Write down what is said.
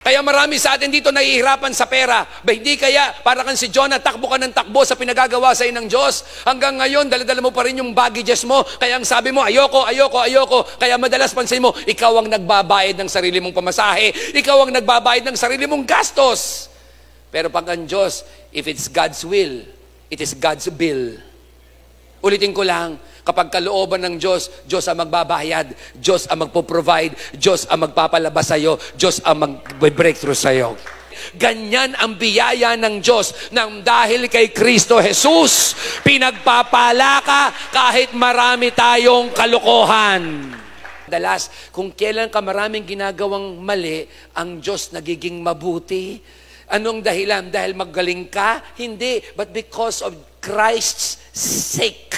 Kaya marami sa atin dito nahihirapan sa pera. Ba hindi kaya para kang si Jonah, takbo ka ng takbo sa pinagagawa sa ng Diyos. Hanggang ngayon, dala-dala mo pa rin yung baggages mo. Kaya ang sabi mo, ayoko. Kaya madalas pansin mo, ikaw ang nagbabayad ng sarili mong pamasahe. Ikaw ang nagbabayad ng sarili mong gastos. Pero pag ang Diyos, if it's God's will, it is God's bill. Ulitin ko lang, kapag kalooban ng Diyos, Diyos ang magbabayad, Diyos ang magpo-provide, Diyos ang magpapalabas sa iyo, Diyos ang mag-breakthrough sa iyo. Ganyan ang biyaya ng Diyos nang dahil kay Kristo Jesus, pinagpapala ka kahit marami tayong kalokohan. Dalas, kung kailan ka maraming ginagawang mali, ang Diyos nagiging mabuti. Anong dahilan? Dahil magaling ka? Hindi. But because of Christ's sake.